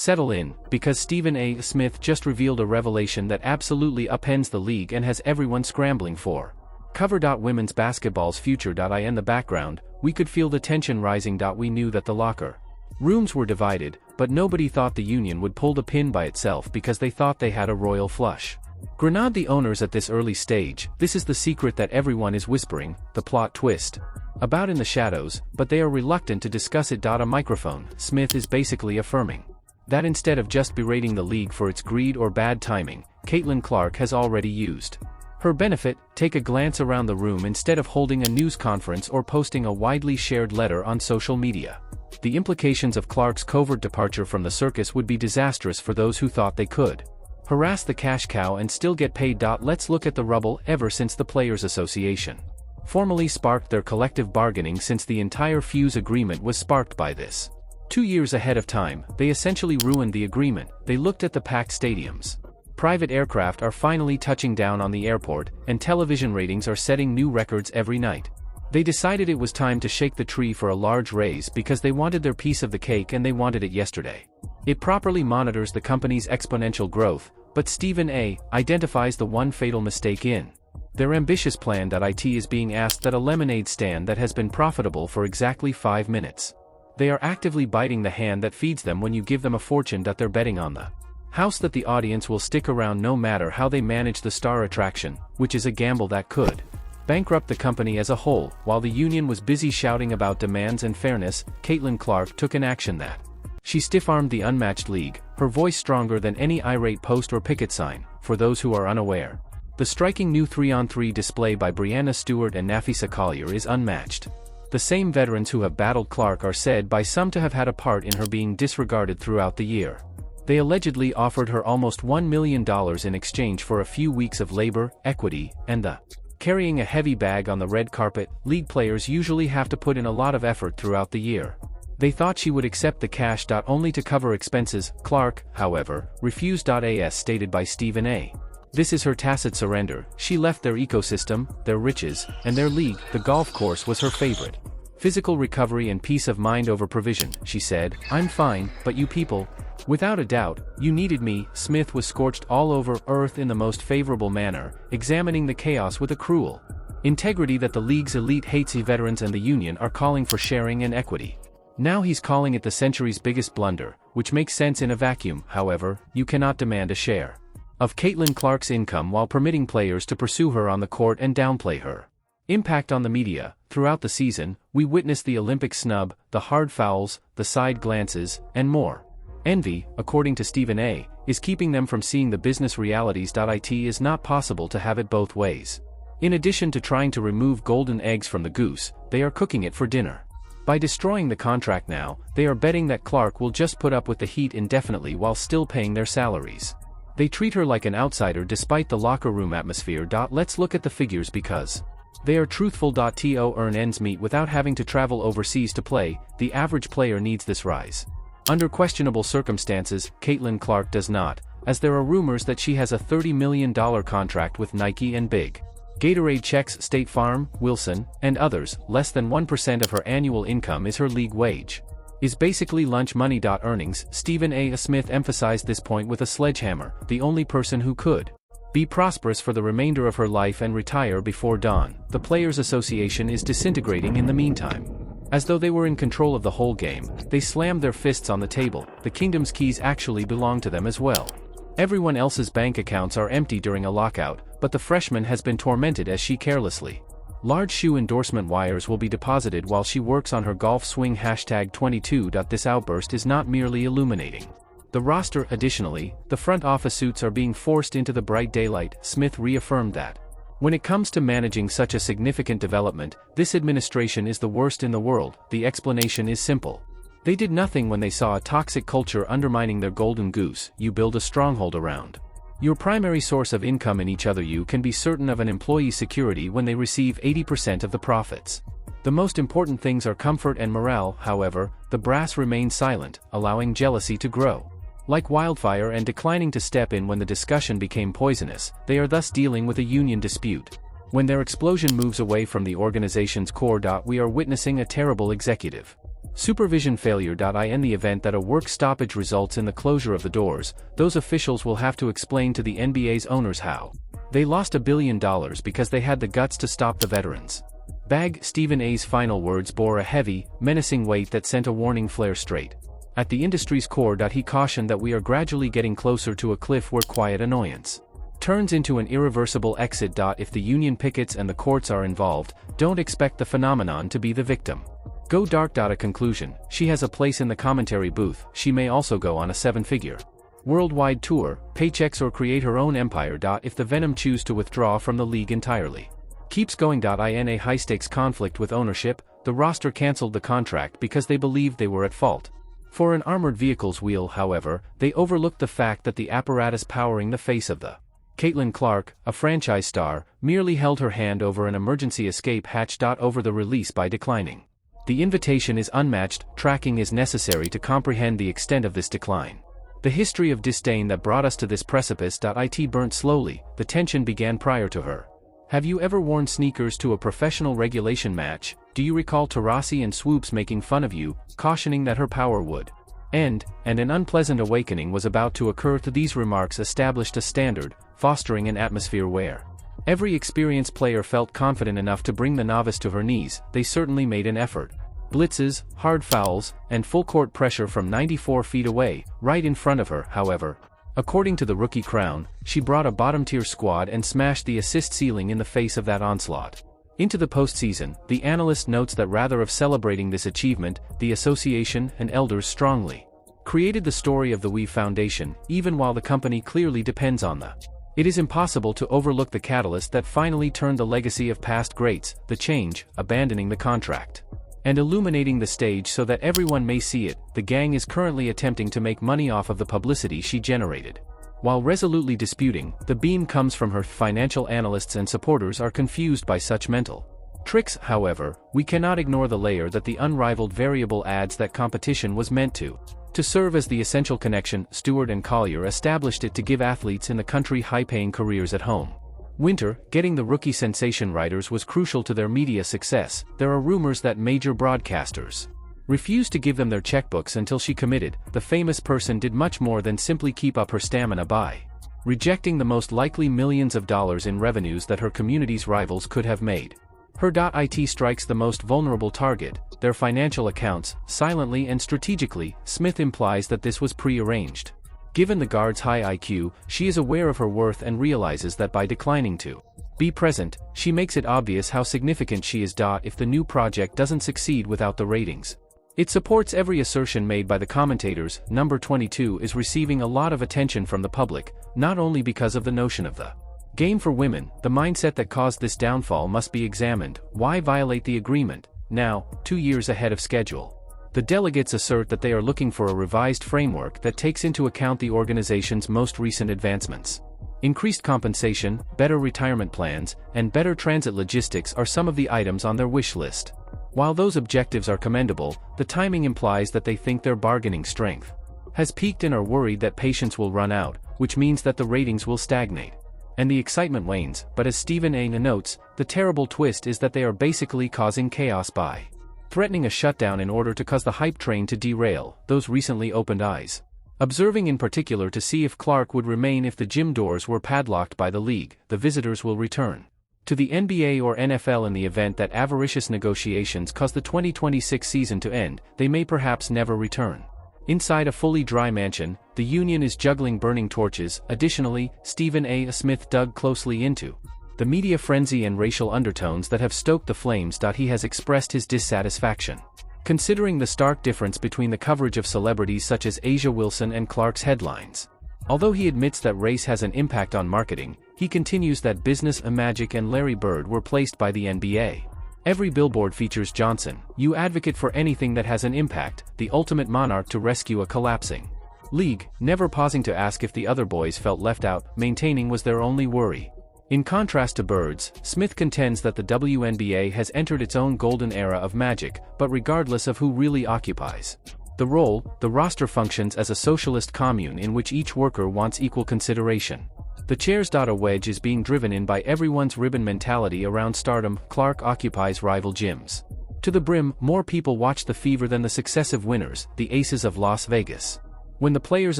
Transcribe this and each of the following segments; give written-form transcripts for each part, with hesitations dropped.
Settle in, because Stephen A. Smith just revealed a revelation that absolutely upends the league and has everyone scrambling for. Cover. Women's basketball's future. In the background, we could feel the tension rising. We knew that the locker rooms were divided, but nobody thought the union would pull the pin by itself because they thought they had a royal flush. Grenade the owners at this early stage. This is the secret that everyone is whispering, the plot twist about in the shadows, but they are reluctant to discuss it. A microphone. Smith is basically affirming that instead of just berating the league for its greed or bad timing, Caitlin Clark has already used her benefit. Take a glance around the room instead of holding a news conference or posting a widely shared letter on social media. The implications of Clark's covert departure from the circus would be disastrous for those who thought they could harass the cash cow and still get paid. Let's look at the rubble. Ever since the Players Association formally sparked their collective bargaining, since the entire Fuse agreement was sparked by this 2 years ahead of time, they essentially ruined the agreement. They looked at the packed stadiums. Private aircraft are finally touching down on the airport, and television ratings are setting new records every night. They decided it was time to shake the tree for a large raise because they wanted their piece of the cake and they wanted it yesterday. It properly monitors the company's exponential growth, but Stephen A. identifies the one fatal mistake in their ambitious plan. It is being asked that a lemonade stand that has been profitable for exactly 5 minutes. They are actively biting the hand that feeds them when you give them a fortune. They're betting on the house that the audience will stick around no matter how they manage the star attraction, which is a gamble that could bankrupt the company as a whole. While the union was busy shouting about demands and fairness, Caitlin Clark took an action that she stiff-armed the unmatched league, her voice stronger than any irate post or picket sign. For those who are unaware, the striking new 3-on-3 display by Brianna Stewart and Nafisa Collier is unmatched. The same veterans who have battled Clark are said by some to have had a part in her being disregarded throughout the year. They allegedly offered her almost $1 million in exchange for a few weeks of labor, equity, and the carrying a heavy bag on the red carpet. League players usually have to put in a lot of effort throughout the year. They thought she would accept the cash. Only to cover expenses. Clark, however, refused. As stated by Stephen A. This is her tacit surrender. She left their ecosystem, their riches, and their league. The golf course was her favorite. Physical recovery and peace of mind over provision, she said. I'm fine, but you people, without a doubt, you needed me. Smith was scorched all over earth in the most favorable manner, examining the chaos with a cruel integrity that the league's elite hates. The veterans and the union are calling for sharing and equity. Now he's calling it the century's biggest blunder, which makes sense in a vacuum. However, you cannot demand a share of Caitlin Clark's income while permitting players to pursue her on the court and downplay her impact on the media. Throughout the season, we witnessed the Olympic snub, the hard fouls, the side glances, and more. Envy, according to Stephen A., is keeping them from seeing the business realities. It is not possible to have it both ways. In addition to trying to remove golden eggs from the goose, they are cooking it for dinner. By destroying the contract now, they are betting that Clark will just put up with the heat indefinitely while still paying their salaries. They treat her like an outsider despite the locker room atmosphere. Let's look at the figures because they are truthful. To earn ends meet without having to travel overseas to play. The average player needs this rise. Under questionable circumstances, Caitlin Clark does not, as there are rumors that she has a $30 million contract with Nike and Big Gatorade checks State Farm, Wilson, and others. Less than 1% of her annual income is her league wage. Is basically lunch money. Earnings. Stephen A. Smith emphasized this point with a sledgehammer. The only person who could be prosperous for the remainder of her life and retire before dawn. The Players Association is disintegrating in the meantime. As though they were in control of the whole game, they slammed their fists on the table. The kingdom's keys actually belong to them as well. Everyone else's bank accounts are empty during a lockout, but the freshman has been tormented as she carelessly. Large shoe endorsement wires will be deposited while she works on her golf swing. #22. This outburst is not merely illuminating the roster. Additionally, the front office suits are being forced into the bright daylight. Smith reaffirmed that when it comes to managing such a significant development, this administration is the worst in the world. The explanation is simple. They did nothing when they saw a toxic culture undermining their golden goose. You build a stronghold around your primary source of income in each other. You can be certain of an employee's security when they receive 80% of the profits. The most important things are comfort and morale. However, the brass remained silent, allowing jealousy to grow like wildfire and declining to step in when the discussion became poisonous. They are thus dealing with a union dispute. When their explosion moves away from the organization's core. We are witnessing a terrible executive Supervision failure. In the event that a work stoppage results in the closure of the doors, those officials will have to explain to the NBA's owners how they lost $1 billion because they had the guts to stop the veterans. Bag. Stephen A's final words bore a heavy, menacing weight that sent a warning flare straight at the industry's core. He cautioned that we are gradually getting closer to a cliff where quiet annoyance turns into an irreversible exit. If the union pickets and the courts are involved, don't expect the phenomenon to be the victim. Go dark. A conclusion. She has a place in the commentary booth. She may also go on a 7-figure worldwide tour, paychecks, or create her own empire. If the Venom choose to withdraw from the league entirely. Keeps going. In a high-stakes conflict with ownership, the roster cancelled the contract because they believed they were at fault for an armored vehicle's wheel. However, they overlooked the fact that the apparatus powering the face of the Caitlin Clark, a franchise star, merely held her hand over an emergency escape hatch. Over the release by declining. The invitation is unmatched. Tracking is necessary to comprehend the extent of this decline. The history of disdain that brought us to this precipice. It burnt slowly. The tension began prior to her. Have you ever worn sneakers to a professional regulation match? Do you recall Taurasi and Swoops making fun of you, cautioning that her power would end, and an unpleasant awakening was about to occur? These remarks established a standard, fostering an atmosphere where every experienced player felt confident enough to bring the novice to her knees. They certainly made an effort. Blitzes, hard fouls, and full-court pressure from 94 feet away, right in front of her. However, according to the Rookie Crown, she brought a bottom-tier squad and smashed the assist ceiling in the face of that onslaught. Into the postseason, the analyst notes that rather of celebrating this achievement, the association and elders strongly created the story of the We Foundation, even while the company clearly depends on the. It is impossible to overlook the catalyst that finally turned the legacy of past greats, the change, abandoning the contract and illuminating the stage so that everyone may see it. The gang is currently attempting to make money off of the publicity she generated. While resolutely disputing, the beam comes from her. Financial analysts and supporters are confused by such mental tricks. However, we cannot ignore the layer that the unrivaled variable adds. That competition was meant to serve as the essential connection. Stewart and Collier established it to give athletes in the country high-paying careers at home. Winter, getting the rookie sensation writers was crucial to their media success. There are rumors that major broadcasters refused to give them their checkbooks until she committed. The famous person did much more than simply keep up her stamina by rejecting the most likely millions of dollars in revenues that her community's rivals could have made. Her. It strikes the most vulnerable target, their financial accounts, silently and strategically. Smith implies that this was pre-arranged. Given the guard's high IQ, she is aware of her worth and realizes that by declining to be present, she makes it obvious how significant she is. If the new project doesn't succeed without the ratings, it supports every assertion made by the commentators. Number 22 is receiving a lot of attention from the public, not only because of the notion of the game for women. The mindset that caused this downfall must be examined. Why violate the agreement now, 2 years ahead of schedule? The delegates assert that they are looking for a revised framework that takes into account the organization's most recent advancements. Increased compensation, better retirement plans, and better transit logistics are some of the items on their wish list. While those objectives are commendable, the timing implies that they think their bargaining strength has peaked and are worried that patience will run out, which means that the ratings will stagnate. And the excitement wanes. But as Stephen A. notes, the terrible twist is that they are basically causing chaos by threatening a shutdown in order to cause the hype train to derail. Those recently opened eyes, observing in particular to see if Clark would remain if the gym doors were padlocked by the league. The visitors will return to the NBA or NFL in the event that avaricious negotiations cause the 2026 season to end. They may perhaps never return. Inside a fully dry mansion, the union is juggling burning torches. Additionally, Stephen A. Smith dug closely into the media frenzy and racial undertones that have stoked the flames. He has expressed his dissatisfaction, considering the stark difference between the coverage of celebrities such as Asia Wilson and Clark's headlines. Although he admits that race has an impact on marketing, he continues that business, Magic and Larry Bird were placed by the NBA. Every billboard features Johnson, you advocate for anything that has an impact, the ultimate monarch to rescue a collapsing league, never pausing to ask if the other boys felt left out. Maintaining was their only worry. In contrast to Bird's, Smith contends that the WNBA has entered its own golden era of magic, but regardless of who really occupies the role, the roster functions as a socialist commune in which each worker wants equal consideration. The chairs. A wedge is being driven in by everyone's ribbon mentality around stardom. Clark occupies rival gyms. To the brim, more people watch the Fever than the successive winners, the Aces of Las Vegas. When the Players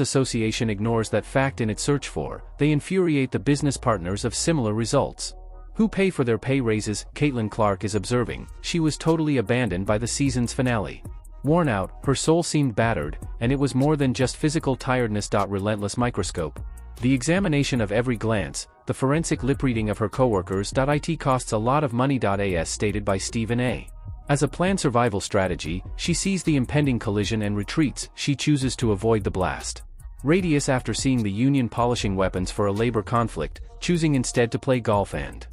Association ignores that fact in its search for, they infuriate the business partners of similar results. Who pay for their pay raises, Caitlin Clark is observing. She was totally abandoned by the season's finale. Worn out, her soul seemed battered, and it was more than just physical tiredness. Relentless microscope. The examination of every glance, the forensic lip reading of her coworkers. It costs a lot of money. As stated by Stephen A. As a planned survival strategy, she sees the impending collision and retreats. She chooses to avoid the blast radius after seeing the union polishing weapons for a labor conflict, choosing instead to play golf and